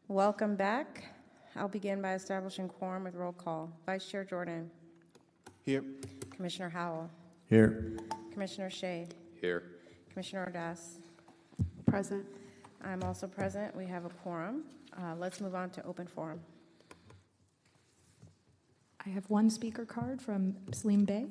Welcome back. I'll begin by establishing quorum with roll call. Vice Chair Jordan. Here. Commissioner Howell. Here. Commissioner Shea. Here. Commissioner Ordas. Present. I'm also present. We have a quorum. Let's move on to open forum. I have one speaker card from Salim Bey.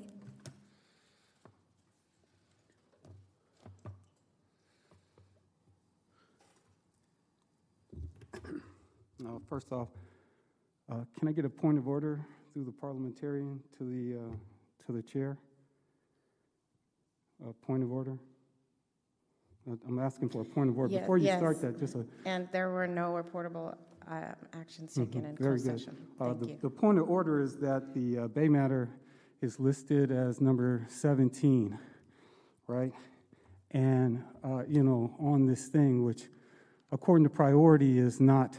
First off, can I get a point of order through the parliamentarian to the chair? Point of order. I'm asking for a point of order. Yeah, Before you yes. start that, just a... And there were no reportable actions taken in very closed good. session. Thank you. The point of order is that the Bay matter is listed as number 17, right? And, on this thing, which according to priority is not,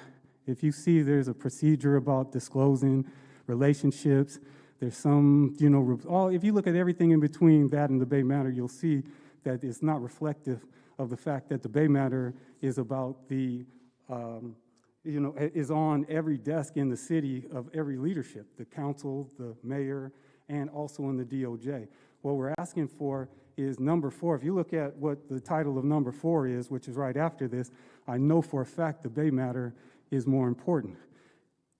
if you see there's a procedure about disclosing relationships, there's some, if you look at everything in between that and the Bay matter, you'll see that it's not reflective of the fact that the Bay matter is about the, is on every desk in the city of every leadership, the council, the mayor, and also in the DOJ. What we're asking for is number 4. If you look at what the title of number 4 is, which is right after this, I know for a fact the Bay matter is more important.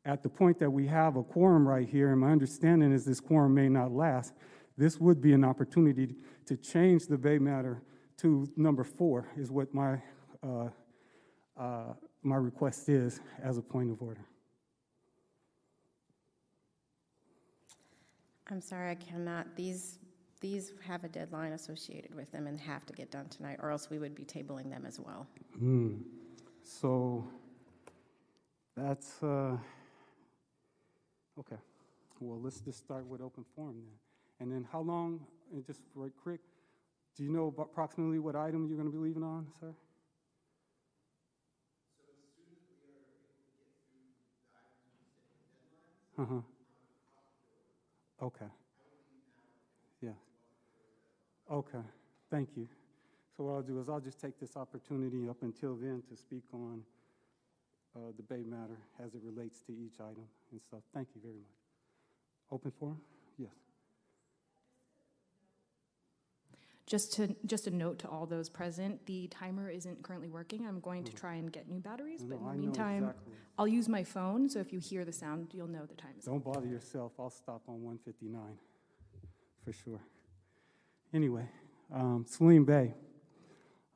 At the point that we have a quorum right here, and my understanding is this quorum may not last, this would be an opportunity to change the Bay matter to number 4 is what my my request is as a point of order. I'm sorry, I cannot. These have a deadline associated with them and have to get done tonight, or else we would be tabling them as well. So that's, okay. Well, let's just start with open forum then. And then how long, and just right quick, do you know approximately what item you're going to be leaving on, sir? So as soon as we are able to get through the items we set deadlines, Okay. Yeah. Okay. Thank you. So what I'll do is I'll just take this opportunity up until then to speak on the Bay matter as it relates to each item and stuff. Thank you very much. Open forum? Yes. Just a note to all those present, the timer isn't currently working. I'm going to try and get new batteries, but in the meantime, exactly. I'll use my phone, so if you hear the sound, you'll know the time is up. Don't bother yourself. I'll stop on 159 for sure. Anyway, Salim Bey,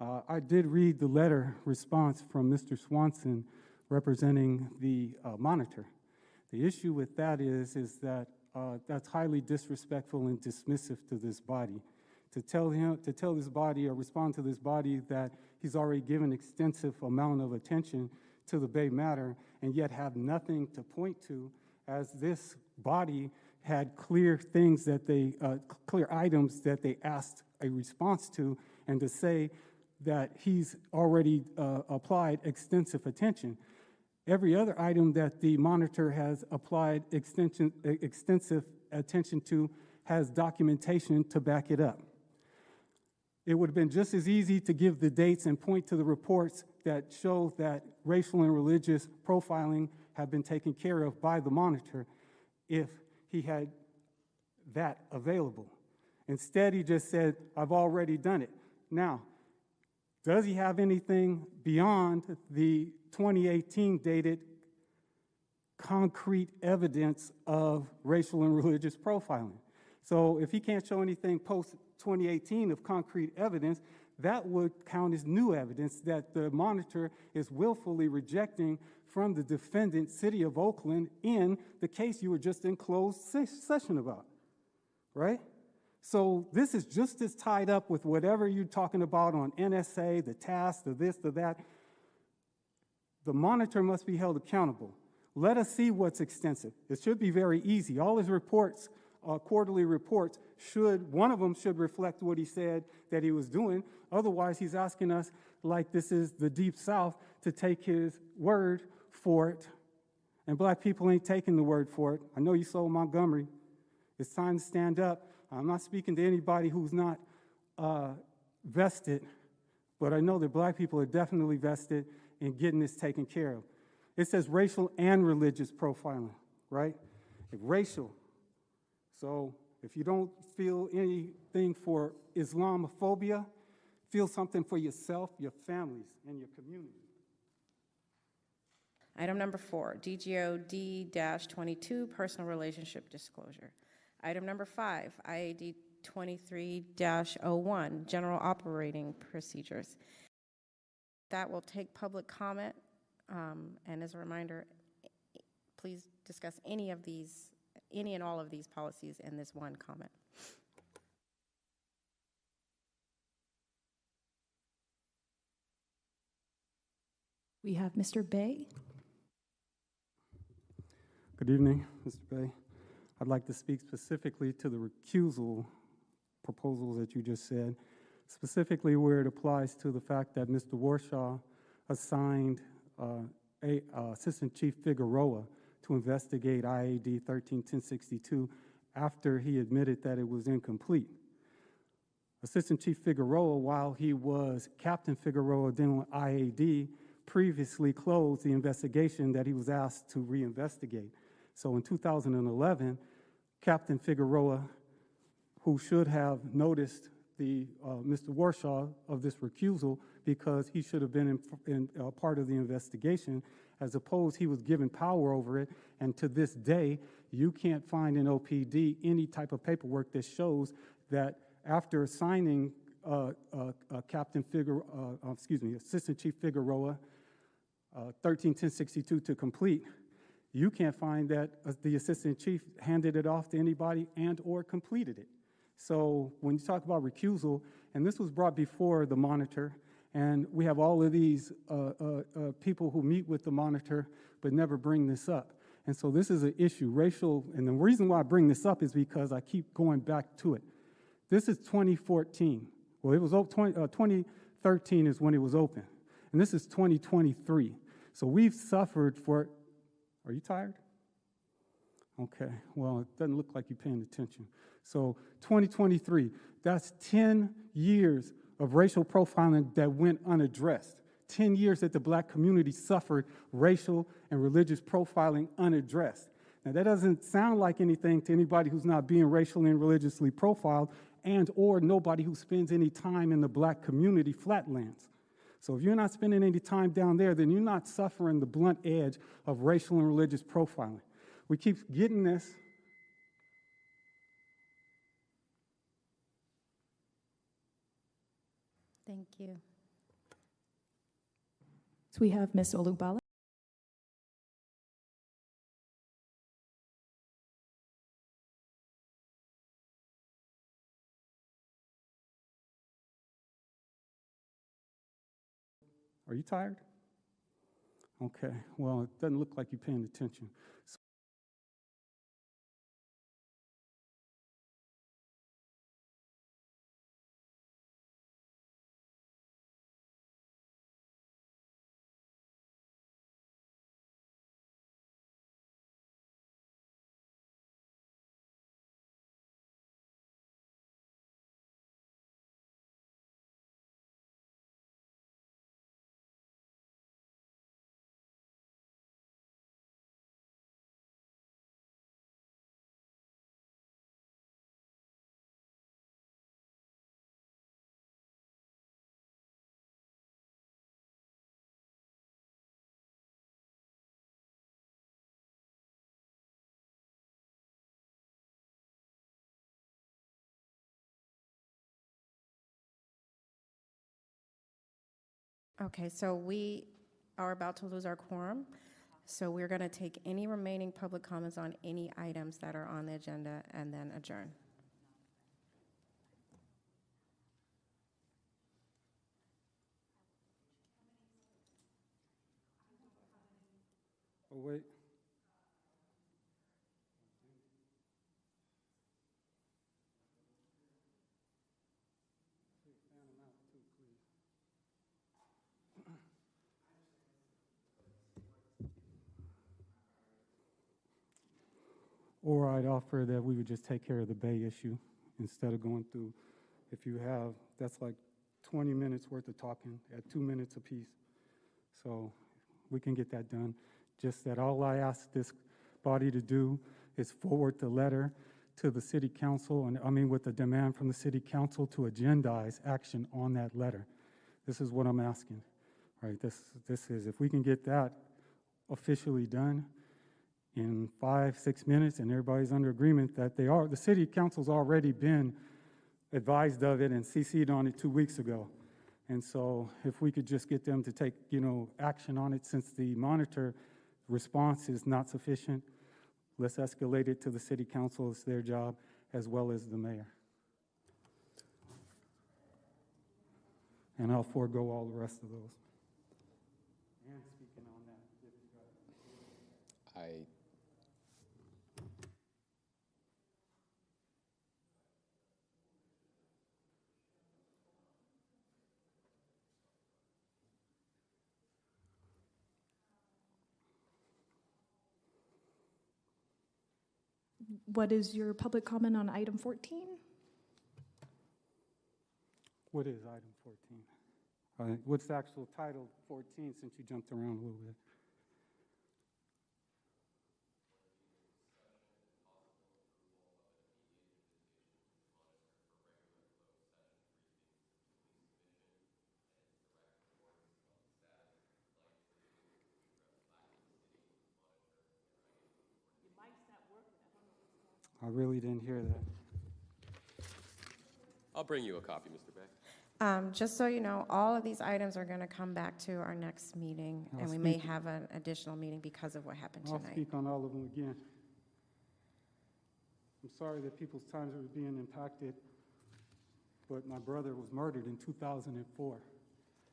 I did read the letter response from Mr. Chauncey representing the Monitor. The issue with that is that that's highly disrespectful and dismissive to this body. To tell this body or respond to this body that he's already given extensive amount of attention to the Bay matter and yet have nothing to point to, as this body had clear things that they, clear items that they asked a response to, and to say that he's already applied extensive attention. Every other item that the Monitor has applied extensive attention to has documentation to back it up. It would have been just as easy to give the dates and point to the reports that show that racial and religious profiling have been taken care of by the Monitor if he had that available. Instead, he just said, I've already done it. Now, does he have anything beyond the 2018 dated concrete evidence of racial and religious profiling? So if he can't show anything post-2018 of concrete evidence, that would count as new evidence that the Monitor is willfully rejecting from the defendant, City of Oakland, in the case you were just in closed session about, right? So this is just as tied up with whatever you're talking about on NSA, the task, the this, the that. The Monitor must be held accountable. Let us see what's extensive. It should be very easy. All his reports, quarterly reports, one of them should reflect what he said that he was doing. Otherwise, he's asking us, like this is the Deep South, to take his word for it. And black people ain't taking the word for it. I know you sold Montgomery. It's time to stand up. I'm not speaking to anybody who's not vested, but I know that black people are definitely vested in getting this taken care of. It says racial and religious profiling, right? If racial. So if you don't feel anything for Islamophobia, feel something for yourself, your families, and your community. Item number 4, DGO D-22, personal relationship disclosure. Item number 5, IAD 23-01, general operating procedures. That will take public comment, and as a reminder, please discuss any and all of these policies in this one comment. We have Mr. Bay. Good evening, Mr. Bay. I'd like to speak specifically to the recusal proposals that you just said, specifically where it applies to the fact that Mr. Warshaw assigned Assistant Chief Figueroa to investigate IAD 13-1062 after he admitted that it was incomplete. Assistant Chief Figueroa, while he was Captain Figueroa dealing with IAD, previously closed the investigation that he was asked to reinvestigate. So in 2011, Captain Figueroa, who should have noticed Mr. Warshaw of this recusal because he should have been in part of the investigation, as opposed he was given power over it, and to this day, you can't find in OPD any type of paperwork that shows that after assigning Assistant Chief Figueroa 13-1062 to complete, you can't find that the Assistant Chief handed it off to anybody and or completed it. So when you talk about recusal, and this was brought before the monitor, and we have all of these people who meet with the monitor but never bring this up. And so this is an issue, racial, and the reason why I bring this up is because I keep going back to it. This is 2014. Well, it was 2013 is when it was open, and this is 2023. So we've suffered for, are you tired? Okay, well, it doesn't look like you're paying attention. So 2023, that's 10 years of racial profiling that went unaddressed. 10 years that the black community suffered racial and religious profiling unaddressed. Now, that doesn't sound like anything to anybody who's not being racially and religiously profiled and or nobody who spends any time in the black community flatlands. So if you're not spending any time down there, then you're not suffering the blunt edge of racial and religious profiling. We keep getting this. Thank you. So we have Ms. Olubala. Are you tired? Okay, well, it doesn't look like you're paying attention. Okay, so we are about to lose our quorum, so we're going to take any remaining public comments on any items that are on the agenda and then adjourn. Oh, wait. Or I'd offer that we would just take care of the Bay issue instead of going through, if you have, that's like 20 minutes worth of talking at 2 minutes apiece. So we can get that done. Just that all I ask this body to do is forward the letter to the city council, and I mean with the demand from the city council to agendize action on that letter. This is what I'm asking, right? This is, if we can get that officially done in 5-6 minutes and everybody's under agreement that the city council's already been advised of it and CC'd on it 2 weeks ago. And so if we could just get them to take, action on it, since the monitor response is not sufficient, let's escalate it to the city council. It's their job, as well as the mayor. And I'll forego all the rest of those. And speaking on that, What is your public comment on item 14? what is item 14? What's the actual title 14, since you jumped around a little bit? I really didn't hear that. I'll bring you a copy, Mr. Bay. Just so you know, all of these items are going to come back to our next meeting, and we may have an additional meeting because of what happened I'll tonight. speak on all of them again. I'm sorry that people's times are being impacted, but my brother was murdered in 2004.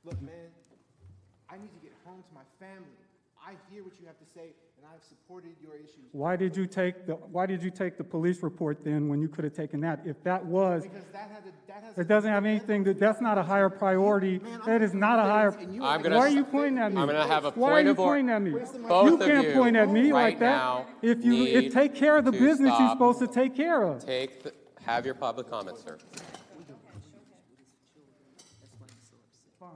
Look, man, I need to get home to my family. I hear what you have to say, and I've supported your issues. Why did you take the police report then when you could have taken that? If that was, Because that has it doesn't have anything that's not a higher priority. Man, That is not a higher. I'm gonna- Why are you pointing at me? I'm going to have a Why are point you of order. pointing at me? Both You of can't you point at me right like that. now If take care of the need business you're to supposed to take care of. Have your public comment, sir. Fine.